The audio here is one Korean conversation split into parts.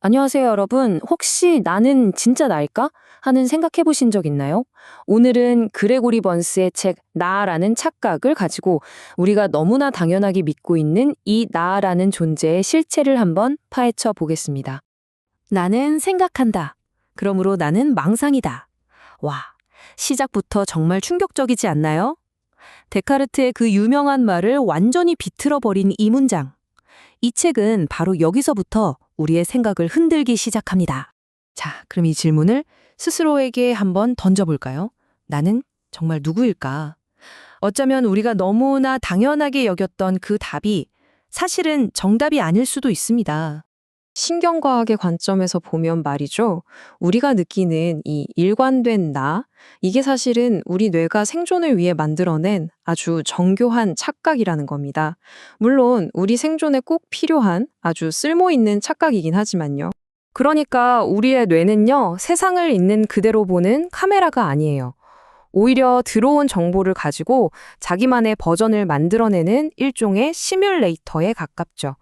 안녕하세요, 여러분. 혹시 나는 진짜 나일까? 하는 생각해 보신 적 있나요? 오늘은 그레고리 번스의 책 나라는 착각을 가지고 우리가 너무나 당연하게 믿고 있는 이 나라는 존재의 실체를 한번 파헤쳐 보겠습니다. 나는 생각한다. 그러므로 나는 망상이다. 와, 시작부터 정말 충격적이지 않나요? 데카르트의 그 유명한 말을 완전히 비틀어 버린 이 문장. 이 책은 바로 여기서부터 우리의 생각을 흔들기 시작합니다. 자, 그럼 이 질문을 스스로에게 한번 던져볼까요? 나는 정말 누구일까? 어쩌면 우리가 너무나 당연하게 여겼던 그 답이 사실은 정답이 아닐 수도 있습니다. 신경과학의 관점에서 보면 말이죠. 우리가 느끼는 이 일관된 나, 이게 사실은 우리 뇌가 생존을 위해 만들어낸 아주 정교한 착각이라는 겁니다. 물론 우리 생존에 꼭 필요한 아주 쓸모있는 착각이긴 하지만요. 그러니까 우리의 뇌는요, 세상을 있는 그대로 보는 카메라가 아니에요. 오히려 들어온 정보를 가지고 자기만의 버전을 만들어내는 일종의 시뮬레이터에 가깝죠.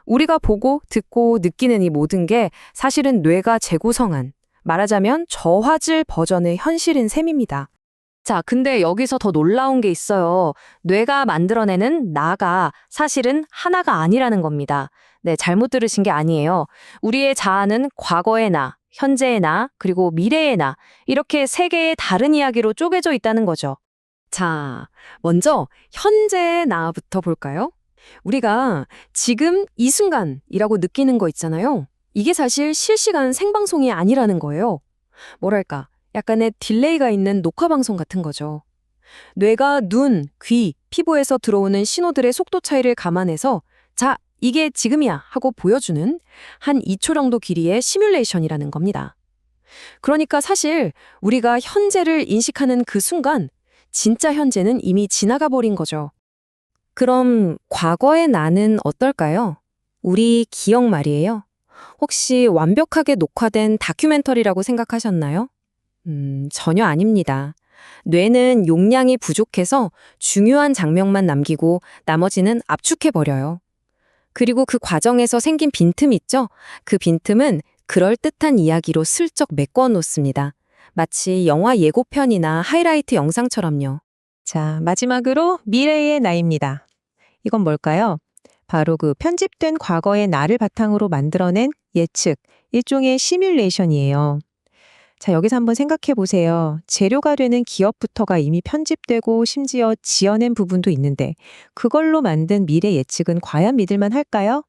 우리가 보고 듣고 느끼는 이 모든 게 사실은 뇌가 재구성한, 말하자면 저화질 버전의 현실인 셈입니다. 자, 근데 여기서 더 놀라운 게 있어요. 뇌가 만들어내는 나가 사실은 하나가 아니라는 겁니다. 네, 잘못 들으신 게 아니에요. 우리의 자아는 과거의 나, 현재의 나, 그리고 미래의 나, 이렇게 세 개의 다른 이야기로 쪼개져 있다는 거죠. 자, 먼저 현재의 나부터 볼까요? 우리가 지금 이 순간이라고 느끼는 거 있잖아요. 이게 사실 실시간 생방송이 아니라는 거예요. 뭐랄까, 약간의 딜레이가 있는 녹화방송 같은 거죠. 뇌가 눈, 귀, 피부에서 들어오는 신호들의 속도 차이를 감안해서 자, 이게 지금이야 하고 보여주는 한 2초 정도 길이의 시뮬레이션이라는 겁니다. 그러니까 사실 우리가 현재를 인식하는 그 순간 진짜 현재는 이미 지나가 버린 거죠. 그럼 과거의 나는 어떨까요? 우리 기억 말이에요. 혹시 완벽하게 녹화된 다큐멘터리라고 생각하셨나요? 전혀 아닙니다. 뇌는 용량이 부족해서 중요한 장면만 남기고 나머지는 압축해버려요. 그리고 그 과정에서 생긴 빈틈 있죠? 그 빈틈은 그럴듯한 이야기로 슬쩍 메꿔 놓습니다. 마치 영화 예고편이나 하이라이트 영상처럼요. 자, 마지막으로 미래의 나입니다. 이건 뭘까요? 바로 그 편집된 과거의 나를 바탕으로 만들어낸 예측, 일종의 시뮬레이션이에요. 자, 여기서 한번 생각해 보세요. 재료가 되는 기업부터가 이미 편집되고 심지어 지어낸 부분도 있는데 그걸로 만든 미래 예측은 과연 믿을만 할까요?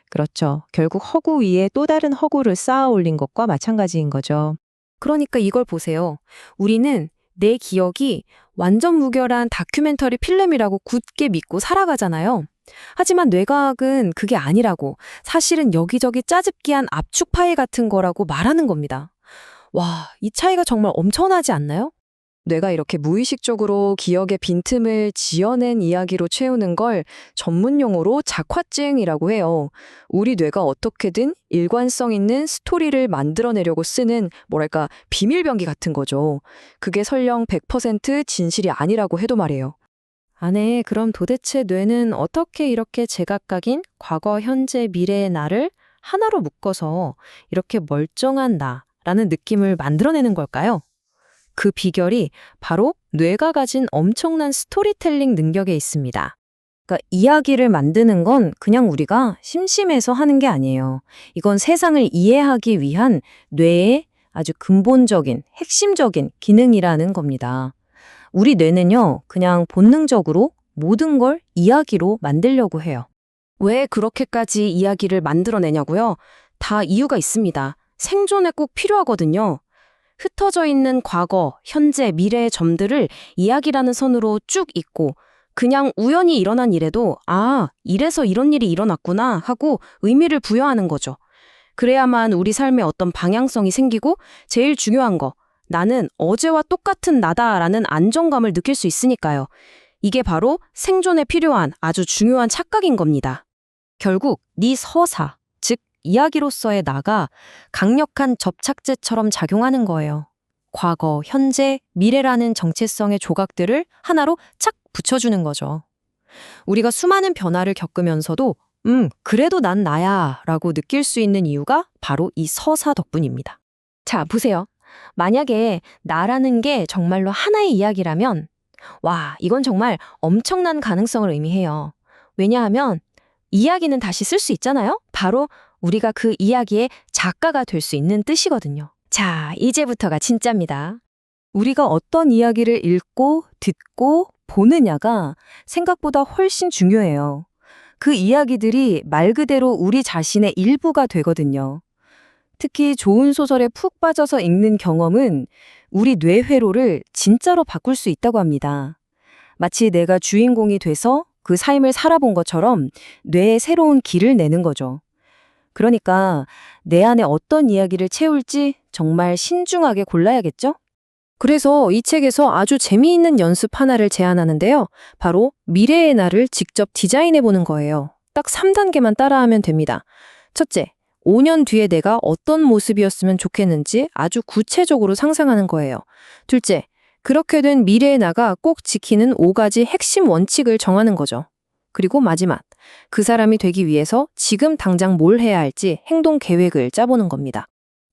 그렇죠. 결국 허구 위에 또 다른 허구를 쌓아 올린 것과 마찬가지인 거죠. 그러니까 이걸 보세요. 우리는 내 기억이 완전 무결한 다큐멘터리 필름이라고 굳게 믿고 살아가잖아요. 하지만 뇌과학은 그게 아니라고, 사실은 여기저기 짜집기한 압축 파일 같은 거라고 말하는 겁니다. 와, 이 차이가 정말 엄청나지 않나요? 뇌가 이렇게 무의식적으로 기억의 빈틈을 지어낸 이야기로 채우는 걸 전문 용어로 작화증이라고 해요. 우리 뇌가 어떻게든 일관성 있는 스토리를 만들어내려고 쓰는 뭐랄까 비밀병기 같은 거죠. 그게 설령 100% 진실이 아니라고 해도 말이에요. 아, 네. 그럼 도대체 뇌는 어떻게 이렇게 제각각인 과거, 현재, 미래의 나를 하나로 묶어서 이렇게 멀쩡한 나라는 느낌을 만들어내는 걸까요? 그 비결이 바로 뇌가 가진 엄청난 스토리텔링 능력에 있습니다. 그러니까 이야기를 만드는 건 그냥 우리가 심심해서 하는 게 아니에요. 이건 세상을 이해하기 위한 뇌의 아주 근본적인, 핵심적인 기능이라는 겁니다. 우리 뇌는요, 그냥 본능적으로 모든 걸 이야기로 만들려고 해요. 왜 그렇게까지 이야기를 만들어내냐고요? 다 이유가 있습니다. 생존에 꼭 필요하거든요. 흩어져 있는 과거, 현재, 미래의 점들을 이야기라는 선으로 쭉 잇고 그냥 우연히 일어난 일에도 아, 이래서 이런 일이 일어났구나 하고 의미를 부여하는 거죠. 그래야만 우리 삶에 어떤 방향성이 생기고 제일 중요한 거, 나는 어제와 똑같은 나다라는 안정감을 느낄 수 있으니까요. 이게 바로 생존에 필요한 아주 중요한 착각인 겁니다. 결국 네 서사, 즉 이야기로서의 나가 강력한 접착제처럼 작용하는 거예요. 과거, 현재, 미래라는 정체성의 조각들을 하나로 착 붙여주는 거죠. 우리가 수많은 변화를 겪으면서도 그래도 난 나야 라고 느낄 수 있는 이유가 바로 이 서사 덕분입니다. 자, 보세요. 만약에 나라는 게 정말로 하나의 이야기라면, 와, 이건 정말 엄청난 가능성을 의미해요. 왜냐하면 이야기는 다시 쓸 수 있잖아요? 바로 우리가 그 이야기의 작가가 될 수 있는 뜻이거든요. 자, 이제부터가 진짜입니다. 우리가 어떤 이야기를 읽고, 듣고, 보느냐가 생각보다 훨씬 중요해요. 그 이야기들이 말 그대로 우리 자신의 일부가 되거든요. 특히 좋은 소설에 푹 빠져서 읽는 경험은 우리 뇌 회로를 진짜로 바꿀 수 있다고 합니다. 마치 내가 주인공이 돼서 그 삶을 살아본 것처럼 뇌에 새로운 길을 내는 거죠. 그러니까 내 안에 어떤 이야기를 채울지 정말 신중하게 골라야겠죠? 그래서 이 책에서 아주 재미있는 연습 하나를 제안하는데요. 바로 미래의 나를 직접 디자인해보는 거예요. 딱 3단계만 따라하면 됩니다. 첫째, 5년 뒤에 내가 어떤 모습이었으면 좋겠는지 아주 구체적으로 상상하는 거예요. 둘째, 그렇게 된 미래의 나가 꼭 지키는 5가지 핵심 원칙을 정하는 거죠. 그리고 마지막, 그 사람이 되기 위해서 지금 당장 뭘 해야 할지 행동 계획을 짜보는 겁니다.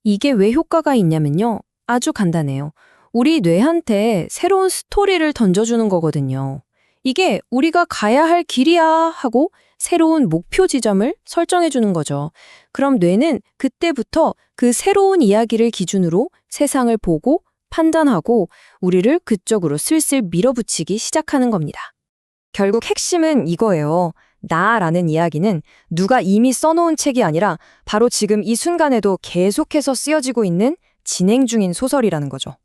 이게 왜 효과가 있냐면요. 아주 간단해요. 우리 뇌한테 새로운 스토리를 던져주는 거거든요. 이게 우리가 가야 할 길이야 하고 새로운 목표 지점을 설정해주는 거죠. 그럼 뇌는 그때부터 그 새로운 이야기를 기준으로 세상을 보고 판단하고 우리를 그쪽으로 슬슬 밀어붙이기 시작하는 겁니다. 결국 핵심은 이거예요. 나라는 이야기는 누가 이미 써놓은 책이 아니라 바로 지금 이 순간에도 계속해서 쓰여지고 있는 진행 중인 소설이라는 거죠.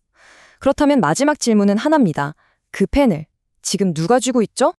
그렇다면 마지막 질문은 하나입니다. 그 펜을 지금 누가 쥐고 있죠?